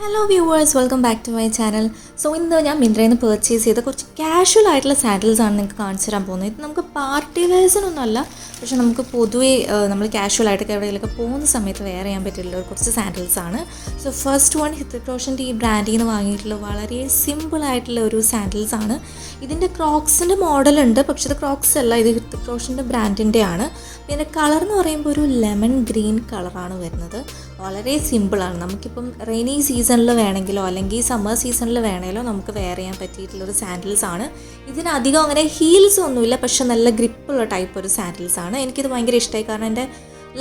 Hello viewers, welcome back to my channel. So ഇന്ന് ഞാൻ മിന്ത്രയിൽ നിന്ന് പർച്ചേസ് ചെയ്ത കുറച്ച് കാഷ്വൽ ആയിട്ടുള്ള സാൻഡൽസ് ആണ് നിങ്ങൾക്ക് കാണിച്ചു തരാൻ പോകുന്നത്. ഇത് നമുക്ക് പാർട്ടി വെയർസിനൊന്നുമല്ല, പക്ഷേ നമുക്ക് പൊതുവേ നമ്മൾ കാഷ്വൽ ആയിട്ടൊക്കെ എവിടെയെങ്കിലുമൊക്കെ പോകുന്ന സമയത്ത് വെയർ ചെയ്യാൻ പറ്റിയിട്ടുള്ള കുറച്ച് സാൻഡൽസ് ആണ്. സോ ഫസ്റ്റ് വൺ ഹിത്രക് റോഷൻ്റെ ഈ ബ്രാൻഡിൽ നിന്ന് വാങ്ങിയിട്ടുള്ള വളരെ സിമ്പിൾ ആയിട്ടുള്ള ഒരു സാൻഡൽസ് ആണ്. ഇതിൻ്റെ ക്രോക്സിൻ്റെ മോഡലുണ്ട്, പക്ഷേ ഇത് ക്രോക്സ് അല്ല, ഇത് ഹിത്രക് റോഷൻ്റെ ബ്രാൻഡിൻ്റെ ആണ്. പിന്നെ കളർ എന്ന് പറയുമ്പോൾ ഒരു ലെമൺ ഗ്രീൻ കളറാണ് വരുന്നത്. വളരെ സിമ്പിളാണ്. നമുക്കിപ്പം റെയിനി സീസണിൽ വേണമെങ്കിലോ അല്ലെങ്കിൽ സമ്മർ സീസണിൽ വേണമെങ്കിലോ നമുക്ക് വെയർ ചെയ്യാൻ പറ്റിയിട്ടുള്ളൊരു സാൻഡൽസ് ആണ്. ഇതിനധികം അങ്ങനെ ഹീൽസ് ഒന്നുമില്ല, പക്ഷെ നല്ല ഗ്രിപ്പുള്ള ടൈപ്പ് ഒരു സാൻഡൽസ് ആണ്. എനിക്കിത് ഭയങ്കര ഇഷ്ടമായി, കാരണം എൻ്റെ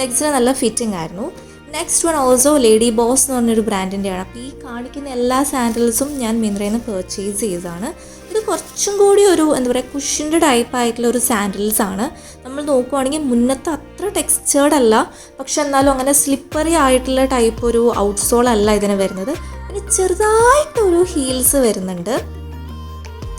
ലെഗ്സിന് നല്ല ഫിറ്റിംഗ് ആയിരുന്നു. Next one also lady boss എന്ന് പറഞ്ഞൊരു ബ്രാൻഡിൻ്റെയാണ്. അപ്പോൾ ഈ കാണിക്കുന്ന എല്ലാ സാൻഡൽസും ഞാൻ മിന്ത്രയിൽ നിന്ന് പർച്ചേസ് ചെയ്തതാണ്. ഇത് കുറച്ചും കൂടി ഒരു കുഷ്യൻ്റെ ടൈപ്പ് ആയിട്ടുള്ള ഒരു സാൻഡൽസ് ആണ്. നമ്മൾ നോക്കുവാണെങ്കിൽ മുന്നത്തെ അത്ര ടെക്സ്ചേർഡ് അല്ല, പക്ഷെ എന്നാലും അങ്ങനെ സ്ലിപ്പറി ആയിട്ടുള്ള ടൈപ്പ് ഒരു ഔട്ട്സോൾ അല്ല ഇതിന് വരുന്നത്. പിന്നെ ചെറുതായിട്ടൊരു ഹീൽസ് വരുന്നുണ്ട്.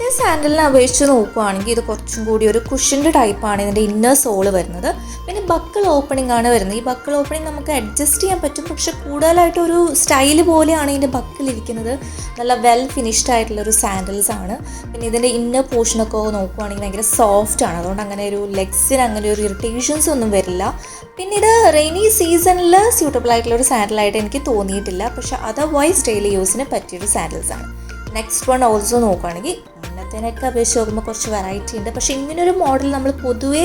ഈ സാൻഡലിനെ അപേക്ഷിച്ച് നോക്കുകയാണെങ്കിൽ ഇത് കുറച്ചും കൂടി ഒരു കുഷ്യൻ്റെ ടൈപ്പാണ് ഇതിൻ്റെ ഇന്നർ സോള് വരുന്നത്. പിന്നെ ബക്കിൾ ഓപ്പണിംഗ് ആണ് വരുന്നത്. ഈ ബക്കിൾ ഓപ്പണിംഗ് നമുക്ക് അഡ്ജസ്റ്റ് ചെയ്യാൻ പറ്റും, പക്ഷെ കൂടുതലായിട്ടൊരു സ്റ്റൈല് പോലെയാണ് ഇതിൻ്റെ ബക്കിലിരിക്കുന്നത്. നല്ല വെൽ ഫിനിഷ്ഡ് ആയിട്ടുള്ളൊരു സാൻഡൽസ് ആണ്. പിന്നെ ഇതിൻ്റെ ഇന്നർ പോർഷനൊക്കെ നോക്കുകയാണെങ്കിൽ ഭയങ്കര സോഫ്റ്റ് ആണ്, അതുകൊണ്ട് അങ്ങനെ ഒരു ലെഗ്സിന് അങ്ങനെ ഒരു ഇറിറ്റേഷൻസ് ഒന്നും വരില്ല. പിന്നെ ഇത് റെയിനി സീസണിൽ സ്യൂട്ടബിൾ ആയിട്ടുള്ളൊരു സാൻഡലായിട്ട് എനിക്ക് തോന്നിയിട്ടില്ല, പക്ഷെ അതർവൈസ് ഡെയിലി യൂസിന് പറ്റിയൊരു സാൻഡൽസ് ആണ്. നെക്സ്റ്റ് വൺ ഓൾസോ നോക്കുകയാണെങ്കിൽ മുന്നത്തേനൊക്കെ അപേക്ഷിച്ച് നോക്കുമ്പോൾ കുറച്ച് വെറൈറ്റി ഉണ്ട്, പക്ഷേ ഇങ്ങനൊരു മോഡൽ നമ്മൾ പൊതുവേ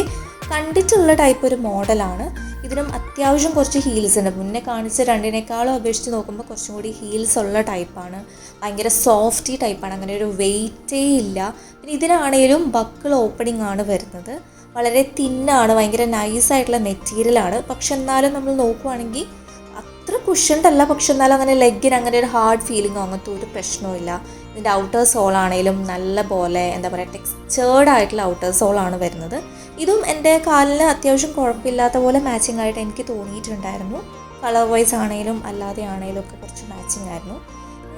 കണ്ടിട്ടുള്ള ടൈപ്പ് ഒരു മോഡലാണ്. ഇതിനും അത്യാവശ്യം കുറച്ച് ഹീൽസ് ഉണ്ട്. മുന്നേ കാണിച്ച രണ്ടിനേക്കാളും അപേക്ഷിച്ച് നോക്കുമ്പോൾ കുറച്ചും കൂടി ഹീൽസ് ഉള്ള ടൈപ്പാണ്. ഭയങ്കര സോഫ്റ്റി ടൈപ്പാണ്, അങ്ങനെ ഒരു വെയിറ്റേ ഇല്ല. പിന്നെ ഇതിനാണേലും ബക്കിൾ ഓപ്പണിംഗ് ആണ് വരുന്നത്. വളരെ തിന്നാണ്, ഭയങ്കര നൈസായിട്ടുള്ള മെറ്റീരിയലാണ്. പക്ഷെ എന്നാലും നമ്മൾ നോക്കുവാണെങ്കിൽ അത്ര കുഷ്യൻ്റല്ല, പക്ഷെ എന്നാലും അങ്ങനെ ലെഗിന് അങ്ങനെ ഒരു ഹാർഡ് ഫീലിങ്ങോ അങ്ങനത്തെ ഒരു പ്രശ്നവും. ഇതിൻ്റെ ഔട്ടർ സോളാണേലും നല്ല പോലെ ടെക്സ്ചേർഡ് ആയിട്ടുള്ള ഔട്ടർ സോളാണ് വരുന്നത്. ഇതും എൻ്റെ കാലിന് അത്യാവശ്യം കുഴപ്പമില്ലാത്ത പോലെ മാച്ചിങ് ആയിട്ട് എനിക്ക് തോന്നിയിട്ടുണ്ടായിരുന്നു. കളർ വൈസ് ആണെങ്കിലും അല്ലാതെ ആണെങ്കിലും ഒക്കെ കുറച്ച് മാച്ചിങ് ആയിരുന്നു.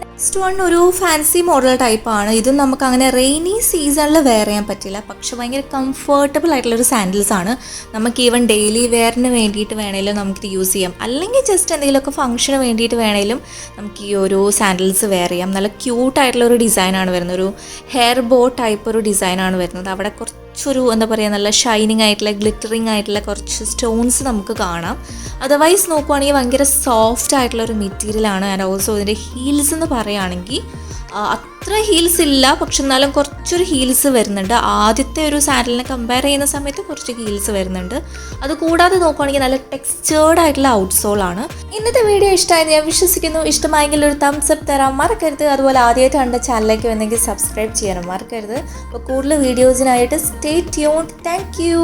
നെക്സ്റ്റ് വൺ ഒരു ഫാൻസി മോഡൽ ടൈപ്പാണ്. ഇതും നമുക്ക് അങ്ങനെ റെയിനി സീസണിൽ വെയർ ചെയ്യാൻ പറ്റില്ല, പക്ഷെ ഭയങ്കര കംഫർട്ടബിൾ ആയിട്ടുള്ളൊരു സാൻഡൽസ് ആണ്. നമുക്ക് ഈവൻ ഡെയിലി വെയറിന് വേണ്ടിയിട്ട് വേണമെങ്കിലും നമുക്കിത് യൂസ് ചെയ്യാം, അല്ലെങ്കിൽ ജസ്റ്റ് എന്തെങ്കിലുമൊക്കെ ഫംഗ്ഷന് വേണ്ടിയിട്ട് വേണമെങ്കിലും നമുക്ക് ഈ ഒരു സാൻഡൽസ് വെയർ ചെയ്യാം. നല്ല ക്യൂട്ടായിട്ടുള്ള ഒരു ഡിസൈനാണ് വരുന്നത്. ഒരു ഹെയർ ബോ ടൈപ്പ് ഒരു ഡിസൈനാണ് വരുന്നത്. അവിടെ കുറച്ചൊരു നല്ല ഷൈനിങ് ആയിട്ടുള്ള ഗ്ലിറ്ററിങ് ആയിട്ടുള്ള കുറച്ച് സ്റ്റോൺസ് നമുക്ക് കാണാം. അതർവൈസ് നോക്കുവാണെങ്കിൽ ഭയങ്കര സോഫ്റ്റ് ആയിട്ടുള്ള ഒരു മെറ്റീരിയലാണ്. ആൻഡ് ഓൾസോ ഇതിൻ്റെ ഹീൽസ് എന്ന് പറയുകയാണെങ്കിൽ അത്ര ഹീൽസ് ഇല്ല, പക്ഷെ എന്നാലും കുറച്ചൊരു ഹീൽസ് വരുന്നുണ്ട്. ആദ്യത്തെ ഒരു സാൻഡലിനെ കമ്പയർ ചെയ്യുന്ന സമയത്ത് കുറച്ച് ഹീൽസ് വരുന്നുണ്ട്. അതുകൂടാതെ നോക്കുകയാണെങ്കിൽ നല്ല ടെക്സ്ചേർഡ് ആയിട്ടുള്ള ഔട്ട്സോളാണ്. ഇന്നത്തെ വീഡിയോ ഇഷ്ടമായെന്ന് ഞാൻ വിശ്വസിക്കുന്നു. ഇഷ്ടമായെങ്കിൽ ഒരു തംസ് അപ്പ് തരാൻ മറക്കരുത്. അതുപോലെ ആദ്യമായിട്ടാണ് എൻ്റെ ചാനലിലേക്ക് വന്നെങ്കിൽ സബ്സ്ക്രൈബ് ചെയ്യാനും മറക്കരുത്. അപ്പോൾ കൂടുതൽ വീഡിയോസിനായിട്ട് സ്റ്റേ ട്യൂൺഡ്. Thank you.